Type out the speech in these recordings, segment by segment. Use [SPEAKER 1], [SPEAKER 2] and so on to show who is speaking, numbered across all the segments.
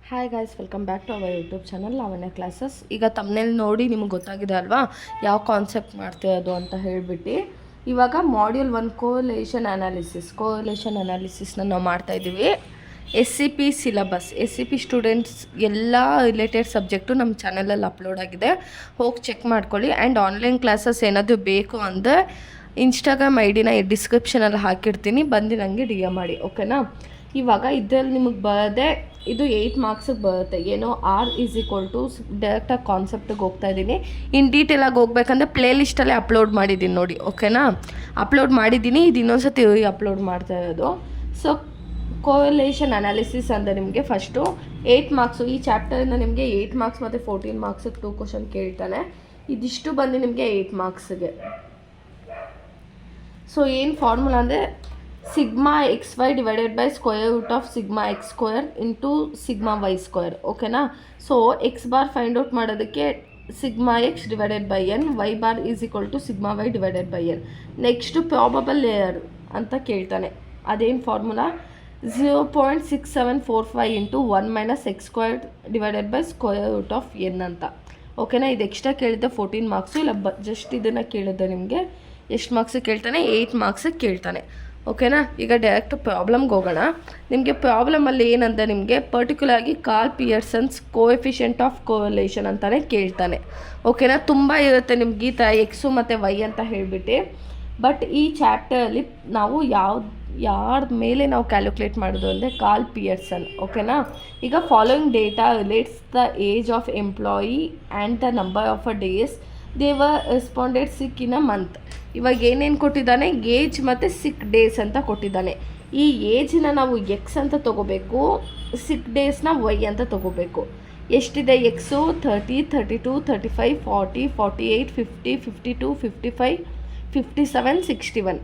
[SPEAKER 1] Hi guys, welcome back to our YouTube channel Lavanya classes. ಈಗ ತಮ್ಮನೇಲಿ ನೋಡಿ ನಿಮಗೆ ಗೊತ್ತಾಗಿದೆ ಅಲ್ವಾ ಯಾವ ಕಾನ್ಸೆಪ್ಟ್ ಮಾಡ್ತಿರೋದು ಅಂತ ಹೇಳಿಬಿಟ್ಟು. ಇವಾಗ ಮಾಡ್ಯೂಲ್ 1 ಕೋಲೇಷನ್ ಅನಾಲಿಸಿಸ್ನ ನಾವು ಮಾಡ್ತಾಯಿದ್ದೀವಿ. SCP ಸಿಲಬಸ್, SCP ಸ್ಟೂಡೆಂಟ್ಸ್ ಎಲ್ಲ ರಿಲೇಟೆಡ್ ಸಬ್ಜೆಕ್ಟು ನಮ್ಮ ಚಾನಲಲ್ಲಿ ಅಪ್ಲೋಡ್ ಆಗಿದೆ, ಹೋಗಿ ಚೆಕ್ ಮಾಡ್ಕೊಳ್ಳಿ. ಆ್ಯಂಡ್ ಆನ್ಲೈನ್ ಕ್ಲಾಸಸ್ ಏನಾದರೂ ಬೇಕು ಅಂದರೆ ಇನ್ಸ್ಟಾಗ್ರಾಮ್ ಐಡಿನ ಡಿಸ್ಕ್ರಿಪ್ಷನಲ್ಲಿ ಹಾಕಿರ್ತೀನಿ, ಬಂದು ನನಗೆ DM ಮಾಡಿ, ಓಕೆನಾ. ಇವಾಗ ಇದರಲ್ಲಿ ನಿಮಗೆ ಬರದೆ ಇದು 8 ಮಾರ್ಕ್ಸಿಗೆ ಬರುತ್ತೆ. ಏನೋ R= ಡೈರೆಕ್ಟಾಗಿ ಕಾನ್ಸೆಪ್ಟಿಗೆ ಹೋಗ್ತಾ ಇದ್ದೀನಿ. ಇನ್ ಡೀಟೇಲಾಗಿ ಹೋಗ್ಬೇಕಂದ್ರೆ ಪ್ಲೇ ಲಿಸ್ಟಲ್ಲೇ ಅಪ್ಲೋಡ್ ಮಾಡಿದ್ದೀನಿ ನೋಡಿ, ಓಕೆನಾ. ಅಪ್ಲೋಡ್ ಮಾಡಿದ್ದೀನಿ, ಇದು ಇನ್ನೊಂದ್ಸತಿ ಅಪ್ಲೋಡ್ ಮಾಡ್ತಾ ಇರೋದು. ಸೊ ಕೋಲೇಷನ್ ಅನಾಲಿಸಿಸ್ ಅಂದರೆ ನಿಮಗೆ ಫಸ್ಟು 8 ಮಾರ್ಕ್ಸು. ಈ ಚಾಪ್ಟರಿಂದ ನಿಮಗೆ 8 ಮಾರ್ಕ್ಸ್ ಮತ್ತು 14 ಮಾರ್ಕ್ಸಿಗೆ 2 ಕ್ವಶನ್ ಕೇಳ್ತಾನೆ. ಇದಿಷ್ಟು ಬಂದು ನಿಮಗೆ 8 ಮಾರ್ಕ್ಸಿಗೆ. ಸೊ ಏನು ಫಾರ್ಮುಲಾ ಅಂದರೆ sigma XY divided by square root of sigma X² into sigma Y², ಓಕೆನಾ. So X bar find out ಮಾಡೋದಕ್ಕೆ sigma X divided by N, Y= sigma Y divided by N. Next probable error ಅಂತ ಕೇಳ್ತಾನೆ. ಅದೇನು formula 0.6745 into 1 - X² divided by square root of N ಅಂತ, ಓಕೆನಾ. ಇದು extra ಕೇಳಿದ್ದೆ 14 marks, ಇಲ್ಲ ಜಸ್ಟ್ ಇದನ್ನು ಕೇಳಿದ್ದೆ. ನಿಮಗೆ ಎಷ್ಟು ಮಾರ್ಕ್ಸಿಗೆ ಕೇಳ್ತಾನೆ? 8 ಮಾರ್ಕ್ಸಿಗೆ ಕೇಳ್ತಾನೆ, ಓಕೆನಾ. ಈಗ ಡೈರೆಕ್ಟ್ ಪ್ರಾಬ್ಲಮ್ಗೆ ಹೋಗೋಣ. ನಿಮಗೆ ಪ್ರಾಬ್ಲಮಲ್ಲಿ ಏನಂದರೆ ನಿಮಗೆ ಪರ್ಟಿಕ್ಯುಲರ್ಗಿ Karl Pearson's coefficient of correlation ಅಂತಲೇ ಕೇಳ್ತಾನೆ, ಓಕೆನಾ. ತುಂಬ ಇರುತ್ತೆ ನಿಮ್ಗೆ ಈ ಥರ X ಮತ್ತು Y ಅಂತ ಹೇಳಿಬಿಟ್ಟು. ಬಟ್ ಈ ಚಾಪ್ಟರಲ್ಲಿ ನಾವು ಯಾರ ಮೇಲೆ ನಾವು ಕ್ಯಾಲ್ಕುಲೇಟ್ ಮಾಡೋದು ಅಂದರೆ ಕಾರ್ಲ್ ಪಿಯರ್ಸನ್, ಓಕೆನಾ. ಈಗ following data relates the age of employee and the number of days they were responded sick in a month. ಇವಾಗ ಏನೇನು ಕೊಟ್ಟಿದ್ದಾನೆ? ಏಜ್ ಮತ್ತು ಸಿಕ್ ಡೇಸ್ ಅಂತ ಕೊಟ್ಟಿದ್ದಾನೆ. ಈ ಏಜ್ನ ನಾವು X ಅಂತ ತೊಗೋಬೇಕು, ಸಿಕ್ ಡೇಸ್ನ Y ಅಂತ ತೊಗೋಬೇಕು. ಎಷ್ಟಿದೆ? X 30, 32, 35, 40, 48, 50, 52, 55, 57, 61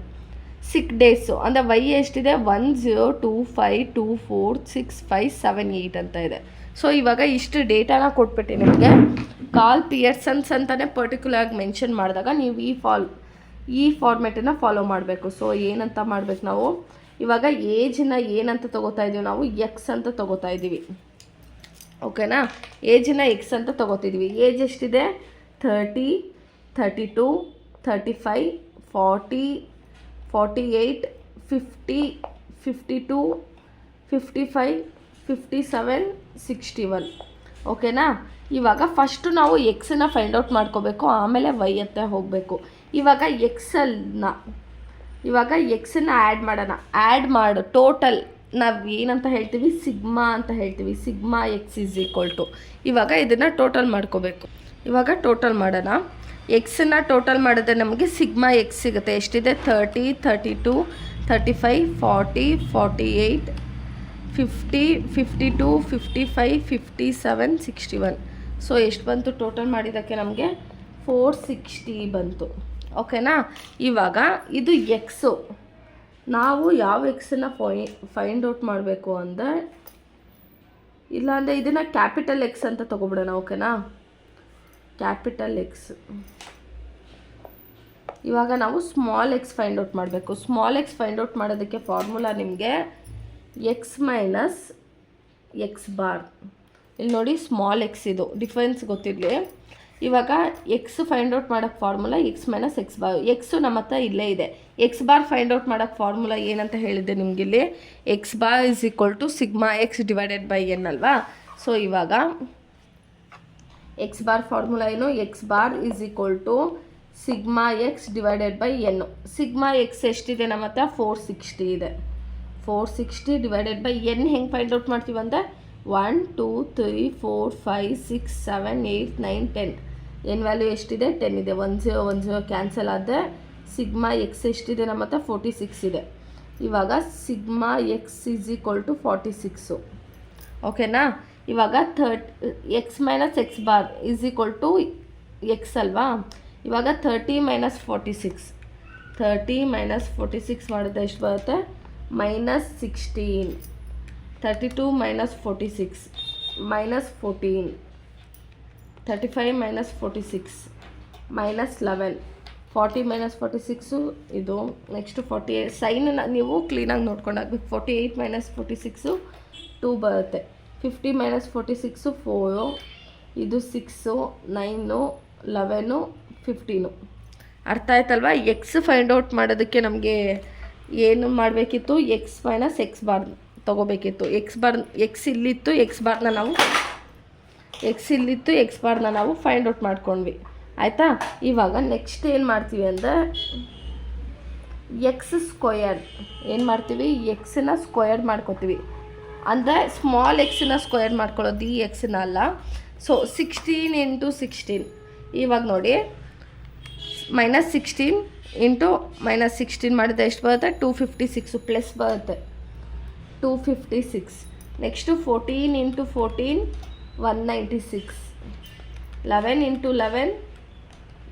[SPEAKER 1] ಸಿಕ್ ಡೇಸು. ಅಂದರೆ Y ಎಷ್ಟಿದೆ? 1, 0, 2, 5, 2, 4, 6, 5, 7, 8 ಅಂತ ಇದೆ. ಸೊ ಇವಾಗ ಇಷ್ಟು ಡೇಟಾನ ಕೊಟ್ಬಿಟ್ಟು ನಿಮಗೆ ಕಾರ್ಲ್ ಪಿಯರ್ಸನ್ಸ್ ಅಂತಲೇ ಪರ್ಟಿಕ್ಯುಲರ್ಗಿ ಮೆನ್ಷನ್ ಮಾಡಿದಾಗ ನೀವು ಈ ಫಾರ್ಮೆಟನ್ನು ಫಾಲೋ ಮಾಡಬೇಕು. ಸೊ ಏನಂತ ಮಾಡಬೇಕು ನಾವು ಇವಾಗ? ಏಜನ್ನ ಏನಂತ ತೊಗೋತಾ ಇದ್ದೀವಿ ನಾವು? X ಅಂತ ತೊಗೋತಾ ಇದ್ದೀವಿ, ಓಕೆನಾ. ಏಜನ್ನ X ಅಂತ ತೊಗೋತಿದ್ವಿ. ಏಜ್ ಎಷ್ಟಿದೆ? 30, 32, 35, 40, 48, 50, 52, 55, 57, 61, ಓಕೆನಾ. ಇವಾಗ ಫಸ್ಟು ನಾವು Xನ ಫೈಂಡ್ ಔಟ್ ಮಾಡ್ಕೋಬೇಕು, ಆಮೇಲೆ Y ಹತ್ರ ಹೋಗಬೇಕು. ಇವಾಗ Xನ್ನ ಆ್ಯಡ್ ಮಾಡೋಣ. ಆ್ಯಡ್ ಮಾಡು ಟೋಟಲ್ ನಾವು ಏನಂತ ಹೇಳ್ತೀವಿ? ಸಿಗ್ಮಾ ಅಂತ ಹೇಳ್ತೀವಿ. ಸಿಗ್ಮಾ X= ಇವಾಗ ಇದನ್ನು ಟೋಟಲ್ ಮಾಡ್ಕೋಬೇಕು. ಇವಾಗ ಟೋಟಲ್ ಮಾಡೋಣ. Xನ ಟೋಟಲ್ ಮಾಡಿದ್ರೆ ನಮಗೆ ಸಿಗ್ಮಾ X ಸಿಗುತ್ತೆ. ಎಷ್ಟಿದೆ? 30, 32, 35, 40, 48, 50, 52, 55, 57, 61. ಸೊ ಎಷ್ಟು ಬಂತು ಟೋಟಲ್ ಮಾಡಿದ್ದಕ್ಕೆ? ನಮಗೆ 460 ಬಂತು, ಓಕೆನಾ. ಇವಾಗ ಇದು X. ನಾವು ಯಾವ Xನ ಫೈಂಡ್ ಔಟ್ ಮಾಡಬೇಕು ಅಂದರೆ, ಇಲ್ಲಾಂದರೆ ಇದನ್ನು ಕ್ಯಾಪಿಟಲ್ X ಅಂತ ತೊಗೊಬಿಡೋಣ, ಓಕೆನಾ. Capital X. ಇವಾಗ ನಾವು ಸ್ಮಾಲ್ X ಫೈಂಡ್ ಔಟ್ ಮಾಡಬೇಕು. ಸ್ಮಾಲ್ X ಫೈಂಡ್ ಔಟ್ ಮಾಡೋದಕ್ಕೆ ಫಾರ್ಮುಲಾ ನಿಮಗೆ X - X ಬಾರ್. ಇಲ್ಲಿ ನೋಡಿ, ಸ್ಮಾಲ್ X ಇದು ಡಿಫ್ರೆನ್ಸ್ ಗೊತ್ತಿರಲಿ. ಇವಾಗ X ಫೈಂಡ್ ಔಟ್ ಮಾಡೋಕ್ಕೆ formula X - X bar. X ನಮ್ಮ ಹತ್ರ ಇಲ್ಲೇ ಇದೆ. X ಬಾರ್ ಫೈಂಡ್ ಔಟ್ ಮಾಡೋಕ್ಕೆ ಫಾರ್ಮುಲಾ ಏನಂತ ಹೇಳಿದ್ದೆ ನಿಮಗಿಲ್ಲಿ? X bar = sigma X divided by N ಅಲ್ವಾ. ಸೊ ಇವಾಗ X ಬಾರ್ ಫಾರ್ಮುಲಾ ಏನು? X bar = sigma X divided by N. Sigma X ಎಷ್ಟಿದೆ ನಮ್ಮ ಹತ್ರ? 460 ಇದೆ. 460 ಡಿವೈಡೆಡ್ ಬೈ N ಹೆಂಗೆ ಫೈಂಡ್ ಔಟ್ ಮಾಡ್ತೀವಿ ಅಂದರೆ 1, 2, 3, 4, 5, 6, 7, 8, 9, 10. N ವ್ಯಾಲ್ಯೂ ಎಷ್ಟಿದೆ? 10 ಇದೆ. 1 0 1 0 ಕ್ಯಾನ್ಸಲ್ ಆದರೆ ಸಿಗ್ಮಾ X ಎಷ್ಟಿದೆ ನಮ್ಮ ಹತ್ರ? 46 ಇದೆ. ಇವಾಗ ಸಿಗ್ಮಾ X = 46, ಓಕೆನಾ. ಇವಾಗ X - X ಬಾರ್ = X ಅಲ್ವಾ. ಇವಾಗ 30 - 46. 30 - 46 ಮಾಡಿದ್ರೆ ಎಷ್ಟು ಬರುತ್ತೆ? -16. 32 - 46 -14. 35 - 46 -11. 40 - 46 ಇದು. ನೆಕ್ಸ್ಟ್ 48 ಸೈನನ್ನು ನೀವು ಕ್ಲೀನಾಗಿ ನೋಡ್ಕೊಂಡಾಗಬೇಕು. 48 - 46 2 ಬರುತ್ತೆ. 50 ಮೈನಸ್ 46 4, ಇದು 6 9 11 15. ಅರ್ಥ ಆಯ್ತಲ್ವಾ? ಎಕ್ಸ್ ಫೈಂಡ್ ಔಟ್ ಮಾಡೋದಕ್ಕೆ ನಮಗೆ ಏನು ಮಾಡಬೇಕಿತ್ತು, ಎಕ್ಸ್ ಮೈನಸ್ ಎಕ್ಸ್ ಬಾರ್ ತೊಗೋಬೇಕಿತ್ತು. ಎಕ್ಸ್ ಇಲ್ಲಿತ್ತು, ಎಕ್ಸ್ ಬಾರ್ನ ನಾವು ಫೈಂಡ್ ಔಟ್ ಮಾಡ್ಕೊಂಡ್ವಿ. ಆಯಿತಾ? ಇವಾಗ ನೆಕ್ಸ್ಟ್ ಏನು ಮಾಡ್ತೀವಿ ಅಂದರೆ ಎಕ್ಸ್ ಸ್ಕ್ವಯರ್ ಏನು ಮಾಡ್ತೀವಿ, ಎಕ್ಸನ್ನ ಸ್ಕ್ವಯರ್ ಮಾಡ್ಕೋತೀವಿ. ಅಂದರೆ ಸ್ಮಾಲ್ ಎಕ್ಸನ್ನ ಸ್ಕ್ವಯರ್ ಮಾಡ್ಕೊಳ್ಳೋದು, ಈ ಎಕ್ಸನ್ನ ಅಲ್ಲ. ಸೊ 16 × 16. ಇವಾಗ ನೋಡಿ, -16 × -16 ಮಾಡಿದ್ರೆ ಎಷ್ಟು ಬರುತ್ತೆ? 256 ಪ್ಲಸ್ ಬರುತ್ತೆ, 256. ನೆಕ್ಸ್ಟು 14 × 14 196, 11 × 11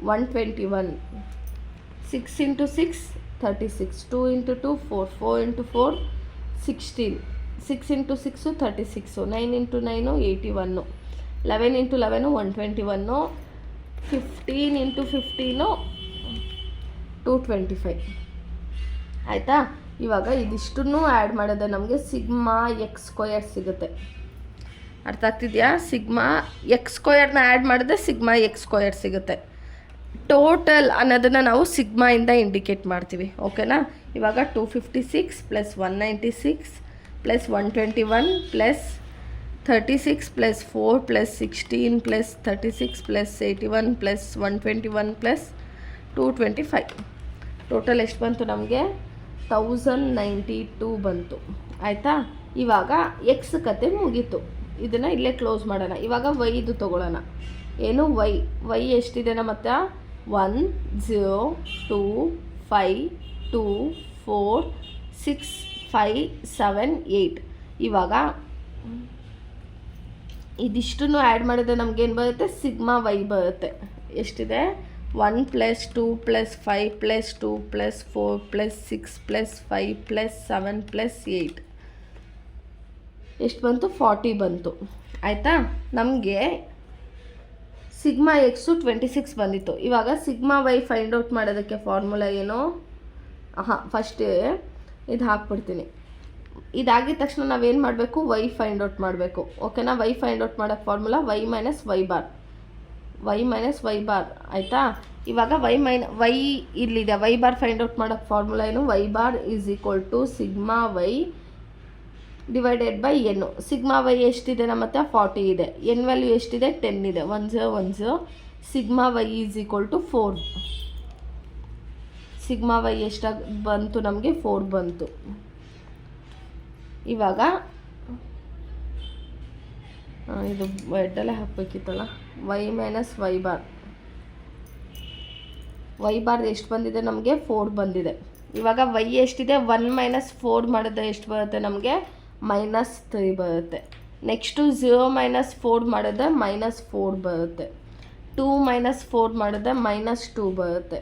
[SPEAKER 1] 121, 6 × 6 36, 2 × 2 4, 4 × 4 16, 6 × 6 36, 9 × 9 81, 11 × 11 121, 15 × 15 225. ಆಯಿತಾ? ಇವಾಗ ಇದಿಷ್ಟನ್ನು ಆ್ಯಡ್ ಮಾಡಿದ್ರೆ ನಮಗೆ ಸಿಗ್ಮಾ ಎಕ್ಸ್ ಸ್ಕ್ವಯರ್ ಸಿಗುತ್ತೆ. ಅರ್ಥ ಆಗ್ತಿದೆಯಾ? ಸಿಗ್ಮಾ ಎಕ್ಸ್ ಸ್ಕ್ವಯರ್ನ ಆ್ಯಡ್ ಮಾಡಿದ್ರೆ ಸಿಗ್ಮಾ ಎಕ್ಸ್ ಸ್ಕ್ವಯರ್ ಸಿಗುತ್ತೆ. ಟೋಟಲ್ ಅನ್ನೋದನ್ನು ನಾವು ಸಿಗ್ಮಾಯಿಂದ ಇಂಡಿಕೇಟ್ ಮಾಡ್ತೀವಿ. ಓಕೆನಾ? ಇವಾಗ 256 + 196 + 121 + 36 + 4 + 16 + 36 + 81 + 121 + 225. ಟೋಟಲ್ ಎಷ್ಟು ಬಂತು ನಮಗೆ? 1092 ಬಂತು. ಆಯಿತಾ? ಇವಾಗ ಎಕ್ಸ್ ಕತೆ ಮುಗೀತು. ಇದನ್ನು ಇಲ್ಲೇ ಕ್ಲೋಸ್ ಮಾಡೋಣ. ಇವಾಗ ವೈದು ತೊಗೊಳ್ಳೋಣ. ಏನು ವೈ ಎಷ್ಟಿದೆ ನಮ್ಮ ಹತ್ರ? 1 0 2 5 2 4 6 5 7 8. ಇವಾಗ ಇದಿಷ್ಟನ್ನು ಆ್ಯಡ್ ಮಾಡಿದ್ರೆ ನಮಗೇನು ಬರುತ್ತೆ? ಸಿಗ್ಮಾ ವೈ ಬರುತ್ತೆ. ಎಷ್ಟಿದೆ? 1 + 2 + 5 + 2 + 4 + 6 + 5 + 7 + 8 ಎಷ್ಟು ಬಂತು? 40 ಬಂತು. ಆಯಿತಾ? ನಮಗೆ ಸಿಗ್ಮಾ ಎಕ್ಸು 26 ಬಂದಿತ್ತು. ಇವಾಗ ಸಿಗ್ಮಾ ವೈ ಫೈಂಡ್ ಔಟ್ ಮಾಡೋದಕ್ಕೆ ಫಾರ್ಮುಲಾ ಏನು? ಫಸ್ಟ್ ಇದು ಹಾಕ್ಬಿಡ್ತೀನಿ. ಇದಾಗಿದ ತಕ್ಷಣ ನಾವೇನು ಮಾಡಬೇಕು? ವೈ ಫೈಂಡ್ ಔಟ್ ಮಾಡಬೇಕು. ಓಕೆನಾ? ವೈ ಫೈಂಡ್ ಔಟ್ ಮಾಡೋಕ್ಕೆ formula y minus y bar. ಆಯಿತಾ? ಇವಾಗ ವೈ ಇಲ್ಲಿದೆ. ವೈ ಬಾರ್ ಫೈಂಡ್ ಔಟ್ ಮಾಡೋಕ್ಕೆ ಫಾರ್ಮುಲಾ ಏನು? Y bar = sigma y divided by n. Sigma y ಎಷ್ಟಿದೆ ನಮ್ಮ ಹತ್ರ? 40 ಇದೆ. ಎನ್ ವ್ಯಾಲ್ಯೂ ಎಷ್ಟಿದೆ? 10 ಇದೆ. 1010. Sigma y = 4. ಸಿಗ್ಮಾ ವೈ ಎಷ್ಟಾಗಿ ಬಂತು ನಮಗೆ? 4 ಬಂತು. ಇವಾಗ ಇದು ಎಡ್ಡಲ್ಲೇ ಹಾಕಬೇಕಿತ್ತಲ್ಲ. ವೈ ಮೈನಸ್ ವೈ ಬಾರ್ ಎಷ್ಟು ಬಂದಿದೆ ನಮಗೆ? 4 ಬಂದಿದೆ. ಇವಾಗ ವೈ ಎಷ್ಟಿದೆ? 1 - 4 ಮಾಡಿದ್ರೆ ಎಷ್ಟು ಬರುತ್ತೆ ನಮಗೆ? -3 ಬರುತ್ತೆ. ನೆಕ್ಸ್ಟು 0 - 4 ಮಾಡಿದ್ರೆ -4 ಬರುತ್ತೆ. 2 - 4 ಮಾಡಿದ್ರೆ -2 ಬರುತ್ತೆ.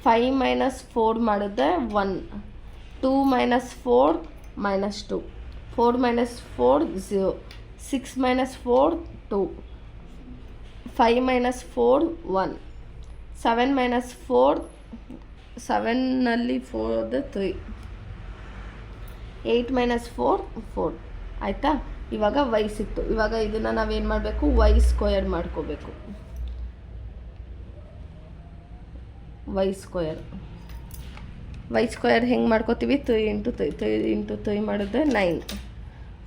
[SPEAKER 1] 5 - 4 ಮಾಡಿದ್ರೆ 1. 2 - 4 -2. 4 - 4 0. 6 - 4 2. 5 - 4 1. 7 - 4 7ನಲ್ಲಿ 4 ಅಂದರೆ 3. 8 - 4 4. ಆಯಿತಾ? ಇವಾಗ ವೈ ಸಿಕ್ತು. ಇವಾಗ ಇದನ್ನು ನಾವೇನು ಮಾಡಬೇಕು? ವೈ ಸ್ಕ್ವಯರ್ ಮಾಡ್ಕೋಬೇಕು. ವೈ ಸ್ಕ್ವಯರ್ ಹೆಂಗೆ ಮಾಡ್ಕೋತೀವಿ? 3 × 3 × 3 ಮಾಡಿದ್ರೆ 9.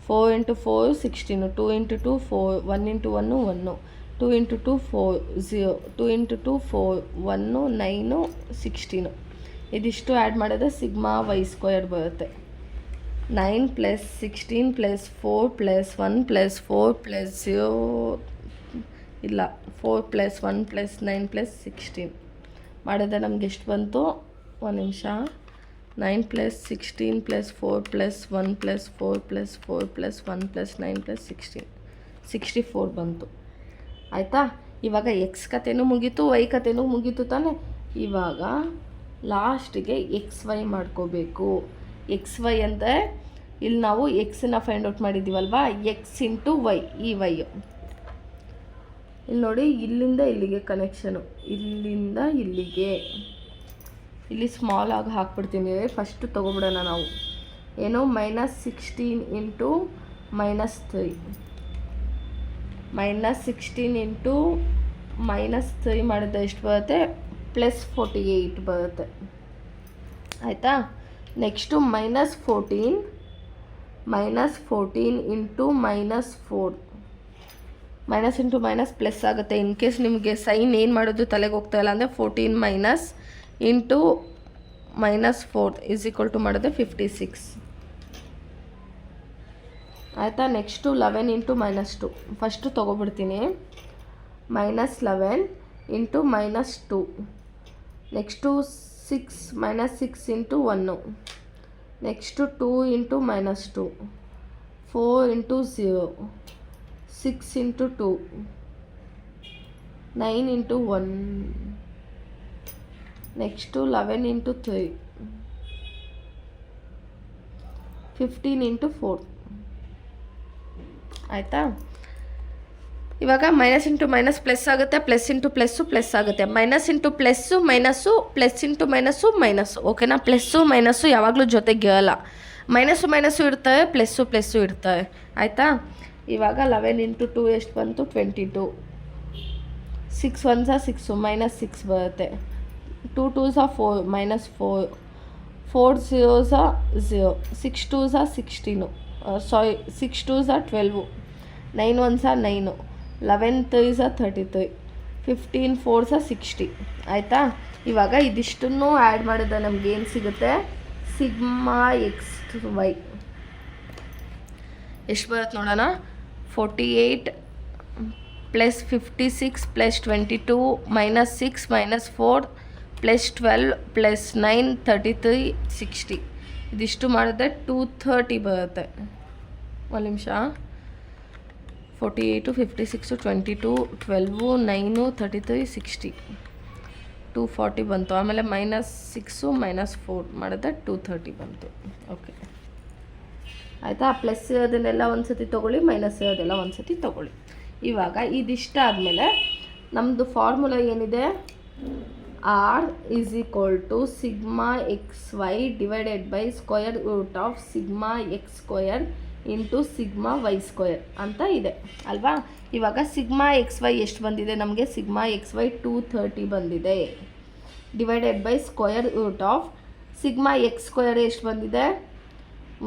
[SPEAKER 1] 4 × 4 16. 2 × 2 4. 1 × 1 1. 2 × 2 4 0. 2 × 2 4 1 9 16. ಇದಿಷ್ಟು ಆ್ಯಡ್ ಮಾಡಿದ್ರೆ ಸಿಗ್ಮಾ ವೈ ಸ್ಕ್ವಯರ್ ಬರುತ್ತೆ. 9 + 16 + 4 + 1 + 4 + 0 ಇಲ್ಲ 4 + 1 + 9 + 16 ಮಾಡಿದ್ರೆ ನಮ್ಗೆ ಎಷ್ಟು ಬಂತು? ಒಂದು ನಿಮಿಷ. 9 + 16 + 4 + 1 + 4 + 4 + 1 + 9 + 16 64 ಬಂತು. ಆಯಿತಾ? ಇವಾಗ ಎಕ್ಸ್ ಕತೆನೂ ಮುಗೀತು, ವೈ ಕತೆನೂ ಮುಗೀತು ತಾನೆ. ಇವಾಗ ಲಾಸ್ಟಿಗೆ ಎಕ್ಸ್ ವೈ ಮಾಡ್ಕೋಬೇಕು. ಎಕ್ಸ್ ವೈ ಅಂದರೆ ಇಲ್ಲಿ ನಾವು ಎಕ್ಸನ್ನ ಫೈಂಡ್ ಔಟ್ ಮಾಡಿದ್ದೀವಲ್ವಾ? X × Y. ಈ ವೈ ಇಲ್ಲಿ ನೋಡಿ, ಇಲ್ಲಿಂದ ಇಲ್ಲಿಗೆ ಕನೆಕ್ಷನು, ಇಲ್ಲಿಂದ ಇಲ್ಲಿಗೆ. ಇಲ್ಲಿ ಸ್ಮಾಲ್ ಆಗಿ ಹಾಕ್ಬಿಡ್ತೀನಿ. ಫಸ್ಟು ತೊಗೊಬಿಡೋಣ ನಾವು. ಏನು? -16 × -3 -16 ಇಂಟು -3 ಮಾಡಿದ್ರೆ ಎಷ್ಟು ಬರುತ್ತೆ? +48 ಬರುತ್ತೆ. ಆಯಿತಾ? Next -14 into -4 minus into minus plus ಆಗುತ್ತೆ. ಇನ್ ಕೇಸ್ ನಿಮಗೆ ಸೈನ್ ಏನು ಮಾಡೋದು ತಲೆಗೆ ಹೋಗ್ತಾ ಇಲ್ಲ ಅಂದರೆ 14 minus into -4 is equal to ಮಾಡಿದ್ರೆ 56. ಆಯಿತಾ? ನೆಕ್ಸ್ಟು 11 ಇಂಟು -2 ಫಸ್ಟು ತೊಗೊಬಿಡ್ತೀನಿ. -11 into -2 next 6 into 1 next 2 into -2 4 into 0 6 into 2 9 into 1 next 11 into 3 15 into 4. ಆಯಿತಾ? ಇವಾಗ ಮೈನಸ್ ಇಂಟು ಮೈನಸ್ ಪ್ಲಸ್ ಆಗುತ್ತೆ, ಪ್ಲಸ್ ಇಂಟು ಪ್ಲಸ್ಸು ಪ್ಲಸ್ ಆಗುತ್ತೆ, minus into plus minus, plus into minus minus. ಓಕೆನಾ? Plus minus ಯಾವಾಗಲೂ ಜೊತೆಗೆ ಇರಲ್ಲ. Minus ಇರ್ತವೆ, ಪ್ಲಸ್ಸು ಇರ್ತವೆ. ಆಯಿತಾ? ಇವಾಗ 11 ಇಂಟು 2 ಎಷ್ಟು ಬಂತು? 22. 6 1 6 -6 ಬರುತ್ತೆ. 2 2 4 -4 4 0 0 6 2 16 6 2 12 9 1 9 11 3 33 15 4 60. ಆಯಿತಾ? ಇವಾಗ ಇದಿಷ್ಟನ್ನು ಆ್ಯಡ್ ಮಾಡಿದ್ರೆ ನಮ್ಗೆ ಏನು ಸಿಗುತ್ತೆ? ಸಿಗ್ಮಾ ಎಕ್ಸ್ ವೈ ಎಷ್ಟು ಬರುತ್ತೆ ನೋಡೋಣ. 48 + 56 + 22 -6 -4 + 12 + 9 33 60. ಇದಿಷ್ಟು ಮಾಡಿದ್ರೆ 230 ಬರುತ್ತೆ. ಒಂದು ನಿಮಿಷ. 48 56 22 12 9 33 60 240 ಬಂತು. ಆಮೇಲೆ -6 -4 ಮಾಡಿದ್ರೆ 230 ಬಂತು. ಓಕೆ ಆಯಿತಾ? ಪ್ಲಸ್ ಇರೋದನ್ನೆಲ್ಲ ಒಂದು ಸತಿ ತೊಗೊಳ್ಳಿ, ಮೈನಸ್ ಇರೋದೆಲ್ಲ ಒಂದು ಸತಿ ತೊಗೊಳ್ಳಿ. ಇವಾಗ ಇದಿಷ್ಟ ಆದಮೇಲೆ ನಮ್ಮದು ಫಾರ್ಮುಲಾ ಏನಿದೆ? R = sigma XY divided by square root of sigma x² into sigma y² ಅಂತ ಇದೆ ಅಲ್ವಾ? ಇವಾಗ ಸಿಗ್ಮಾ XY ಎಷ್ಟು ಬಂದಿದೆ ನಮಗೆ? ಸಿಗ್ಮಾ XY 230 ಬಂದಿದೆ. Divided by square root of sigma x² ಎಷ್ಟು ಬಂದಿದೆ?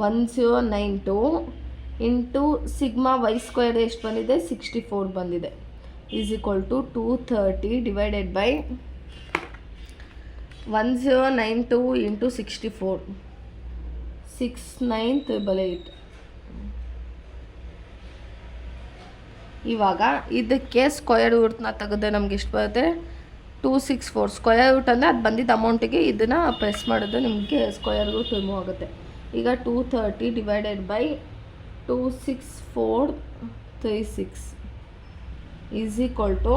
[SPEAKER 1] 1092 ಇಂಟು ಸಿಗ್ಮಾ y² ಎಷ್ಟು ಬಂದಿದೆ? 64 ಬಂದಿದೆ. Is equal to 230 divided by 1092 into 64 6988. ಇವಾಗ ಇದಕ್ಕೆ ಸ್ಕ್ವಯರ್ ರೂಟ್ನ ತೆಗೆದ್ರೆ ನಮ್ಗೆ ಎಷ್ಟು ಬರುತ್ತೆ? 264. ಸ್ಕ್ವಯರ್ ರೂಟ್ ಅಂದರೆ ಅದು ಬಂದಿದ್ದ ಅಮೌಂಟಿಗೆ ಇದನ್ನು ಪ್ರೆಸ್ ಮಾಡಿದ್ರೆ ನಿಮಗೆ ಸ್ಕ್ವಯರ್ ರೂಟ್ ರಿಮೂವ್ ಆಗುತ್ತೆ. ಈಗ 230 divided by 26436 is equal to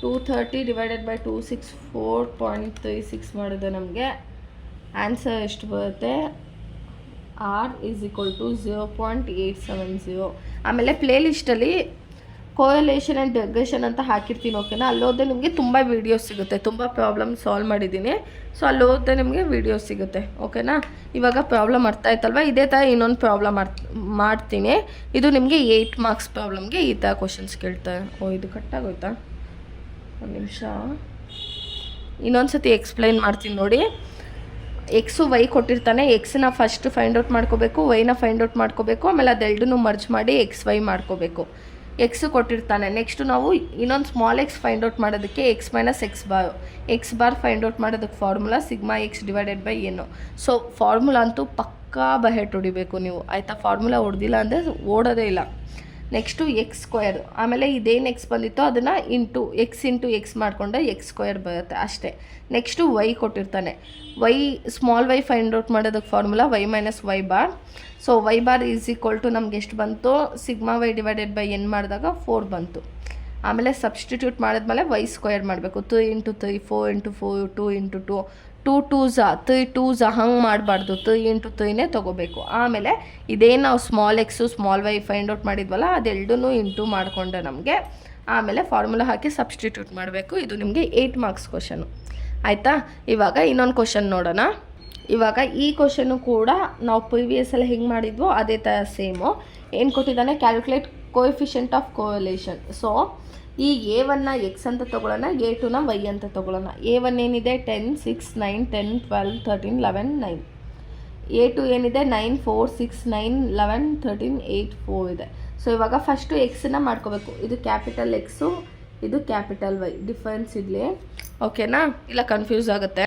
[SPEAKER 1] 230 divided by 264.36 ಮಾಡಿದ್ರೆ ನಮಗೆ ಆನ್ಸರ್ ಎಷ್ಟು ಬರುತ್ತೆ? R = 0.870. ಆಮೇಲೆ ಪ್ಲೇಲಿಸ್ಟಲ್ಲಿ ಕೋಯಲೇಷನ್ ಆ್ಯಂಡ್ ರೆಗ್ರೆಷನ್ ಅಂತ ಹಾಕಿರ್ತೀನಿ. ಓಕೆನಾ? ಅಲ್ಲೋದ್ರೆ ನಿಮಗೆ ತುಂಬ ವೀಡಿಯೋಸ್ ಸಿಗುತ್ತೆ. ತುಂಬ ಪ್ರಾಬ್ಲಮ್ ಸಾಲ್ವ್ ಮಾಡಿದ್ದೀನಿ. ಸೊ ಅಲ್ಲೋದ್ರೆ ನಿಮಗೆ ವೀಡಿಯೋಸ್ ಸಿಗುತ್ತೆ. ಓಕೆನಾ? ಇವಾಗ ಪ್ರಾಬ್ಲಮ್ ಅರ್ಥ ಆಯ್ತಲ್ವ? ಇದೇ ಥರ ಇನ್ನೊಂದು ಪ್ರಾಬ್ಲಮ್ ಮಾಡ್ತೀನಿ. ಇದು ನಿಮಗೆ 8 ಮಾರ್ಕ್ಸ್ ಪ್ರಾಬ್ಲಮ್ಗೆ ಈ ಥರ ಕ್ವಶನ್ಸ್ ಕೇಳ್ತಾರೆ. ಇದು ಕಟ್ಟಾಗೋಯ್ತಾ? ಒಂದು ನಿಮಿಷ, ಇನ್ನೊಂದು ಸತಿ ಎಕ್ಸ್ಪ್ಲೈನ್ ಮಾಡ್ತೀನಿ ನೋಡಿ. ಎಕ್ಸು ವೈ ಕೊಟ್ಟಿರ್ತಾನೆ. ಎಕ್ಸನ್ನ ಫಸ್ಟ್ ಫೈಂಡ್ ಔಟ್ ಮಾಡ್ಕೋಬೇಕು, ವೈನ ಫೈಂಡ್ ಔಟ್ ಮಾಡ್ಕೋಬೇಕು, ಆಮೇಲೆ ಅದೆರಡನ್ನೂ ಮರ್ಜ್ ಮಾಡಿ XY ಮಾಡ್ಕೋಬೇಕು. ಎಕ್ಸು ಕೊಟ್ಟಿರ್ತಾನೆ. ನೆಕ್ಸ್ಟು ನಾವು ಇನ್ನೊಂದು ಸ್ಮಾಲ್ ಎಕ್ಸ್ ಫೈಂಡ್ ಔಟ್ ಮಾಡೋದಕ್ಕೆ x - x bar find out ಮಾಡೋದಕ್ಕೆ formula sigma x divided by ಏನು. ಸೊ ಫಾರ್ಮುಲಾ ಅಂತೂ ಪಕ್ಕಾ ಬಹೆಟ್ ಹೊಡಿಬೇಕು ನೀವು. ಆಯಿತಾ? ಫಾರ್ಮುಲಾ ಹೊಡೆದಿಲ್ಲ ಅಂದರೆ ಓಡೋದೇ ಇಲ್ಲ. ನೆಕ್ಸ್ಟು x², ಆಮೇಲೆ ಇದೇನು ಎಕ್ಸ್ ಬಂದಿತ್ತೋ ಅದನ್ನು ಇಂಟು x ಮಾಡಿಕೊಂಡ್ರೆ x² ಬರುತ್ತೆ ಅಷ್ಟೇ. ನೆಕ್ಸ್ಟು ವೈ ಕೊಟ್ಟಿರ್ತಾನೆ. ಸ್ಮಾಲ್ ವೈ ಫೈಂಡ್ ಔಟ್ ಮಾಡೋದಕ್ಕೆ formula y - y bar. So y bar is equal to ನಮ್ಗೆ ಎಷ್ಟು ಬಂತು? Sigma y divided by n ಮಾಡಿದಾಗ 4 ಬಂತು. ಆಮೇಲೆ ಸಬ್ಸ್ಟಿಟ್ಯೂಟ್ ಮಾಡಿದ್ಮೇಲೆ y² ಮಾಡಬೇಕು. 3 × 3 4 × 4 2 × 2 2 2s 3 2s ಹಂಗೆ ಮಾಡಬಾರ್ದು. 3 × 3ನೇ ತೊಗೋಬೇಕು. ಆಮೇಲೆ ಇದೇನು ನಾವು small X small Y find out ಮಾಡಿದ್ವಲ್ಲ ಅದೆರಡನ್ನೂ ಇಂಟು ಮಾಡಿಕೊಂಡ್ರೆ ನಮಗೆ ಆಮೇಲೆ ಫಾರ್ಮುಲಾ ಹಾಕಿ ಸಬ್ಸ್ಟಿಟ್ಯೂಟ್ ಮಾಡಬೇಕು. ಇದು ನಿಮಗೆ 8 ಮಾರ್ಕ್ಸ್ ಕ್ವಶನು. ಆಯಿತಾ? ಇವಾಗ ಇನ್ನೊಂದು ಕ್ವಶನ್ ನೋಡೋಣ. ಇವಾಗ ಈ ಕ್ವಶನ್ನು ಕೂಡ ನಾವು ಪ್ರಿವಿಯಸ್ ಎಲ್ಲ ಹೆಂಗೆ ಮಾಡಿದ್ವೋ ಅದೇ ಥರ ಸೇಮು. ಏನು ಕೊಟ್ಟಿದ್ದಾನೆ? Calculate coefficient of correlation. So ಈ A1ನ ಎಕ್ಸ್ ಅಂತ ತೊಗೊಳ್ಳೋಣ, A2ನ ವೈ ಅಂತ ತೊಗೊಳ್ಳೋಣ. A1 ಏನಿದೆ 10, 6, 9, 10, 12, 13, 11, 9. A2 ಏನಿದೆ 9, 4, 6, 9, 11, 13, 8, 4 ಇದೆ. ಸೊ ಇವಾಗ ಫಸ್ಟು ಎಕ್ಸನ್ನ ಮಾಡ್ಕೋಬೇಕು. ಇದು ಕ್ಯಾಪಿಟಲ್ ಎಕ್ಸು, ಇದು ಕ್ಯಾಪಿಟಲ್ ವೈ, ಡಿಫರೆನ್ಸ್ ಇರಲಿ, ಓಕೆನಾ? ಇಲ್ಲ ಕನ್ಫ್ಯೂಸ್ ಆಗುತ್ತೆ.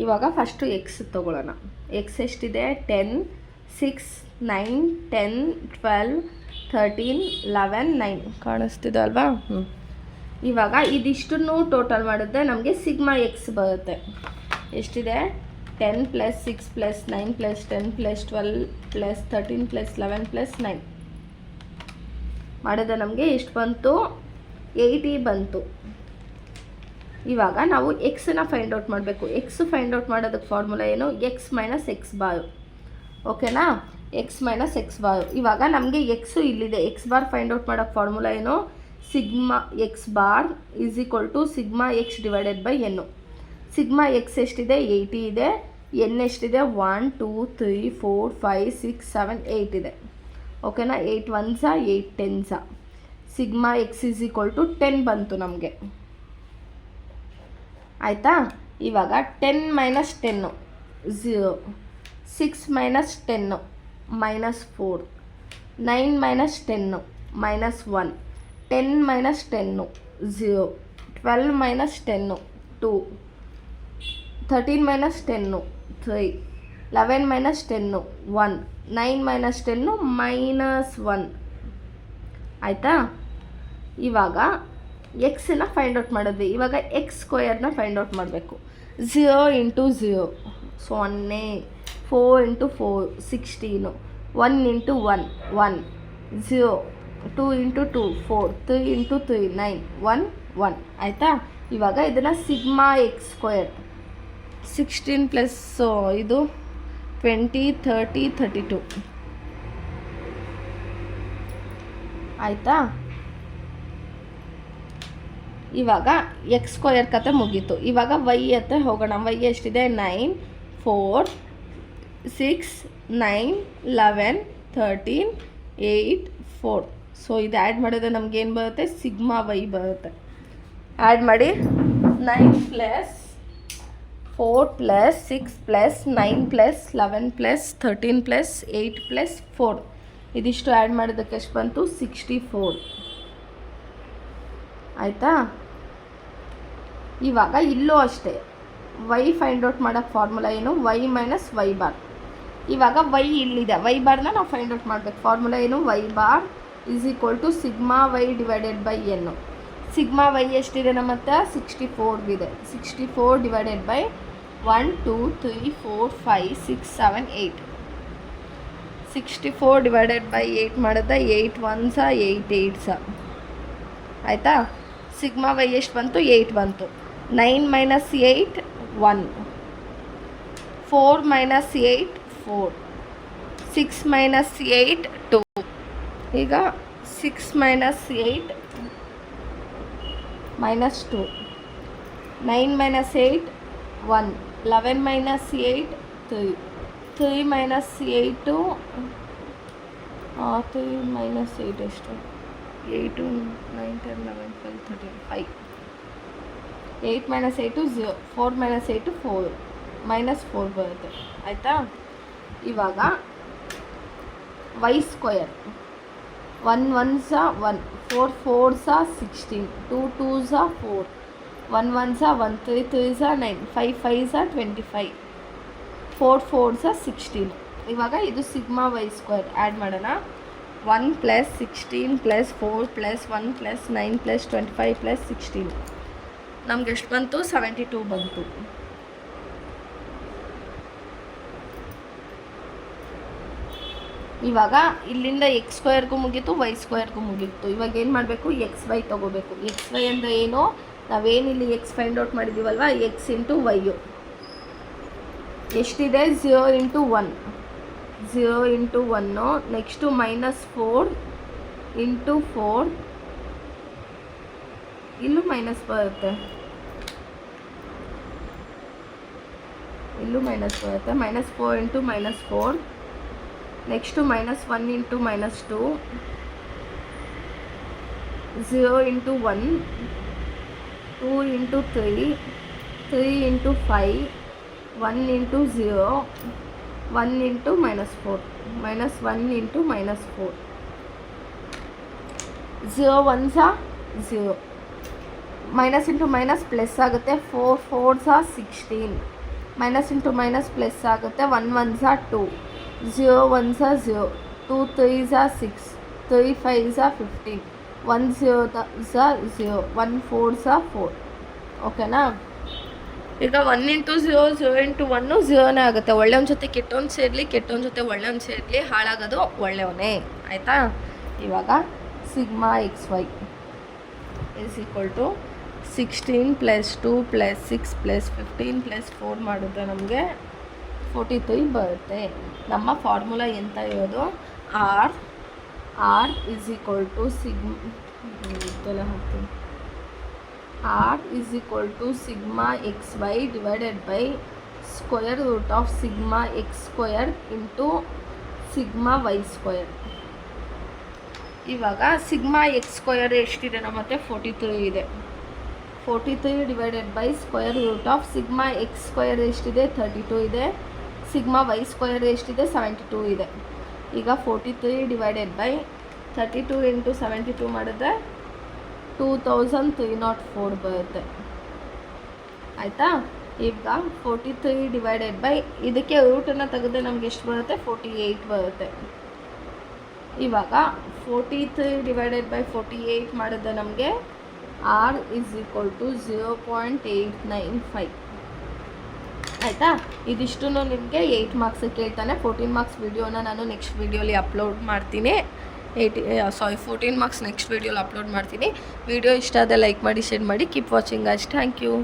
[SPEAKER 1] ಇವಾಗ ಫಸ್ಟು ಎಕ್ಸ್ ತೊಗೊಳ್ಳೋಣ. ಎಕ್ಸ್ ಎಷ್ಟಿದೆ? 10, 6, 9, 10, 12, 13, 11, 9 ಕಾಣಿಸ್ತಿದೆ ಅಲ್ವಾ? ಇವಾಗ ಇದಿಷ್ಟನ್ನು ಟೋಟಲ್ ಮಾಡಿದ್ರೆ ನಮಗೆ ಸಿಗ್ಮಾ ಎಕ್ಸ್ ಬರುತ್ತೆ. ಎಷ್ಟಿದೆ? 10 + 6 + 9 + 10 + 12 + 13 + 11 + 9 ಮಾಡಿದ್ರೆ ನಮಗೆ ಎಷ್ಟು ಬಂತು? 80 ಬಂತು. ಇವಾಗ ನಾವು ಎಕ್ಸನ್ನ ಫೈಂಡ್ ಔಟ್ ಮಾಡಬೇಕು. ಎಕ್ಸ್ ಫೈಂಡ್ ಔಟ್ ಮಾಡೋದಕ್ಕೆ ಫಾರ್ಮುಲಾ ಏನು? ಎಕ್ಸ್ ಮೈನಸ್ ಎಕ್ಸ್ ಬಾರ್, ಓಕೆನಾ? X minus X bar. ಇವಾಗ ನಮಗೆ ಎಕ್ಸು ಇಲ್ಲಿದೆ. ಎಕ್ಸ್ ಬಾರ್ ಫೈಂಡ್ ಔಟ್ ಮಾಡೋಕ್ಕೆ ಫಾರ್ಮುಲಾ ಏನು? Sigma x bar is equal to sigma x divided by n. Sigma x ಎಷ್ಟಿದೆ? 80 ಇದೆ. ಎನ್ ಎಷ್ಟಿದೆ? 1, 2, 3, 4, 5, 6, 7, 8 ಇದೆ, ಓಕೆನಾ? 8 1s 8 10s. Sigma x is equal to 10 ಬಂತು ನಮಗೆ, ಆಯಿತಾ? ಇವಾಗ 10 - 10 0, 6 - 10 -4, 9 - 10 -1, 10 - 10 0, 12 - 10 2, 13 - 10 3, 11 - 10 1, 9 - 10 -1, ಆಯಿತಾ? ಇವಾಗ ಎಕ್ಸನ್ನ ಫೈಂಡ್ ಔಟ್ ಮಾಡಿದ್ವಿ. ಇವಾಗ ಎಕ್ಸ್ ಸ್ಕ್ವಯರ್ನ ಫೈಂಡ್ ಔಟ್ ಮಾಡಬೇಕು. 0 × 0 0, 4 × 4 16, 1 × 1 1, 0, 2 × 2 4, 3 × 3 9, 1 1, ಆಯಿತಾ? ಇವಾಗ ಇದನ್ನು ಸಿಗ್ಮಾ ಎಕ್ಸ್ ಸ್ಕ್ವಯರ್ 16 ಪ್ಲಸ್ ಇದು 20 30 32, ಆಯಿತಾ? ಇವಾಗ ಎಕ್ಸ್ ಸ್ಕ್ವಯರ್ ಕತೆ ಮುಗೀತು. ಇವಾಗ ವೈ ಹತ್ರ ಹೋಗೋಣ. ವೈ ಎಷ್ಟಿದೆ? 9, 4, 6, 9, 11, 13, 8, 4. ಸೊ ಇದು ಆ್ಯಡ್ ಮಾಡಿದ್ರೆ ನಮಗೇನು ಬರುತ್ತೆ? ಸಿಗ್ಮಾ ವೈ ಬರುತ್ತೆ. ಆ್ಯಡ್ ಮಾಡಿ. 9 + 4 + 6 + 9 + 11 + 13 + 8 + 4 ಇದಿಷ್ಟು ಆ್ಯಡ್ ಮಾಡೋದಕ್ಕೆ ಎಷ್ಟು ಬಂತು? 64, ಆಯಿತಾ? ಇವಾಗ ಇಲ್ಲೂ ಅಷ್ಟೇ ವೈ ಫೈಂಡ್ ಔಟ್ ಮಾಡೋಕ್ಕೆ ಫಾರ್ಮುಲಾ ಏನು? Y minus y bar. ಇವಾಗ ವೈ ಇಲ್ಲಿದೆ, ವೈ ಬಾರ್ನ ನಾವು ಫೈಂಡ್ ಔಟ್ ಮಾಡಬೇಕು. ಫಾರ್ಮುಲಾ ಏನು? Y bar is equal to sigma y divided by n. Sigma y ಎಷ್ಟಿದೆ ನಮ್ಮ ಹತ್ರ? 64 ಇದೆ. 64 ಡಿವೈಡೆಡ್ ಬೈ 1 2 3 4 5 6 7 8. 64 ಡಿವೈಡೆಡ್ ಬೈ 8 ಮಾಡಿದ್ರೆ 8 1s 8 8s, ಆಯಿತಾ? ಸಿಗ್ಮಾ ವೈ ಎಷ್ಟು ಬಂತು? 8 ಬಂತು. 9 - 8 1, 4 - 8 4, 6 - 8 2. ಈಗ 6 - 8 -2, 9 - 8 1, 11 - 8 3, 3 - 8 3 - 8 ಎಷ್ಟು? 8 9 10 11 12 13 5. 8 - 8 0, 4 - 8 4, -4 ಬರುತ್ತೆ, ಆಯಿತಾ? ಇವಾಗ Y square 1 1s 1, 4 4s 16, 2 2s 4, 1 1s 1, 3 3s 9, 5 5s 25, 4 4s 16. ಇವಾಗ ಇದು ಸಿಗ್ಮಾ ವೈ ಸ್ಕ್ವೇರ್ ಆ್ಯಡ್ ಮಾಡೋಣ. 1 + 16 + 4 + 1 + 9 + 25 + 16 ನಮ್ಗೆ ಎಷ್ಟು ಬಂತು? 72 ಬಂತು. ಇವಾಗ ಇಲ್ಲಿಂದ ಎಕ್ಸ್ ಸ್ಕ್ವೇರ್ಗೂ ಮುಗೀತು, ವೈ ಸ್ಕ್ವೇರ್ಗೂ ಮುಗೀತು. ಇವಾಗ ಏನು ಮಾಡಬೇಕು? ಎಕ್ಸ್ ವೈ ತೊಗೋಬೇಕು. ಎಕ್ಸ್ ವೈ ಅಂದರೆ ಏನು? ನಾವೇನಿಲ್ಲಿ ಎಕ್ಸ್ ಫೈಂಡ್ ಔಟ್ ಮಾಡಿದ್ದೀವಲ್ವ, ಎಕ್ಸ್ ಇಂಟು ವೈಯು ಎಷ್ಟಿದೆ? 0 × 1, 0 × 1. ನೆಕ್ಸ್ಟು -4 × 4, ಇಲ್ಲೂ ಮೈನಸ್ ಬರುತ್ತೆ, ಇಲ್ಲೂ ಮೈನಸ್ ಬರುತ್ತೆ. -4 × -4, next -1 × -2, 0 into 1, 2 into 3, 3 into 5, 1 into 0, 1 into minus 4, minus 1 into minus 4. 0 ones are 0. Minus into minus plus ಆಗುತ್ತೆ. 4 4s are 16. Minus into minus plus ಆಗುತ್ತೆ. 1 1s are 2. 0 1s are 0. 2 3s are 6. 3 5s are 15. 1 0s are 0. 1 4s are 4. ಓಕೆನಾ? ಈಗ 1 into 0 0 into 1 0ನೇ ಆಗುತ್ತೆ. ಒಳ್ಳೆಯವನ ಜೊತೆ ಕೆಟ್ಟವನು ಸೇರಲಿ, ಕೆಟ್ಟವನ ಜೊತೆ ಒಳ್ಳೆಯವನು ಸೇರಲಿ, ಹಾಳಾಗೋದು ಒಳ್ಳೆಯವನೇ. ಆಯಿತಾ? ಇವಾಗ sigma x y is equal to 16 plus 2 plus 6 plus 15 plus 4 ಮಾಡಿದ್ರೆ ನಮಗೆ 43 ಬರುತ್ತೆ. ನಮ್ಮ ಫಾರ್ಮುಲಾ ಎಂತ ಇರೋದು? R is equal to r is equal to sigma x y divided by square root of sigma x square into sigma y square. ಇವಾಗ sigma x square ಎಷ್ಟಿದೆ ನಮ್ಮತ್ತೆ? 43 ಇದೆ. 43 divided by square root of sigma x square ಎಷ್ಟಿದೆ? 32 ಇದೆ. Sigma y square ಎಷ್ಟಿದೆ? 72 ಇದೆ. ಈಗ 43 divided by 32 into 72 ಮಾಡಿದ್ರೆ 2304 ಬರುತ್ತೆ. ಆಯಿತಾ? ಈಗ 43 ಡಿವೈಡೆಡ್ ಬೈ ಇದಕ್ಕೆ ರೂಟನ್ನು ತೆಗೆದ್ರೆ ನಮ್ಗೆ ಎಷ್ಟು ಬರುತ್ತೆ? 48 ಬರುತ್ತೆ. ಇವಾಗ 43 ಡಿವೈಡೆಡ್ ಬೈ 48 ಮಾಡಿದ್ರೆ ನಮಗೆ ಆರ್ ಇಸ್ ಈಕ್ವಲ್ ಟು 0.895. ಆಯಿತಾ? ಇದಿಷ್ಟು ನಿಮಗೆ 8 ಮಾರ್ಕ್ಸಿಗೆ ಕೇಳ್ತಾನೆ. 14 ಮಾರ್ಕ್ಸ್ ವಿಡಿಯೋನ ನಾನು ನೆಕ್ಸ್ಟ್ ವಿಡಿಯೋಲಿ ಅಪ್ಲೋಡ್ ಮಾಡ್ತೀನಿ. 14 ಮಾರ್ಕ್ಸ್ ನೆಕ್ಸ್ಟ್ ವಿಡಿಯೋಲಿ ಅಪ್ಲೋಡ್ ಮಾಡ್ತೀನಿ. ವಿಡಿಯೋ ಇಷ್ಟ ಆದರೆ ಲೈಕ್ ಮಾಡಿ, ಶೇರ್ ಮಾಡಿ. Keep watching guys. Thank you.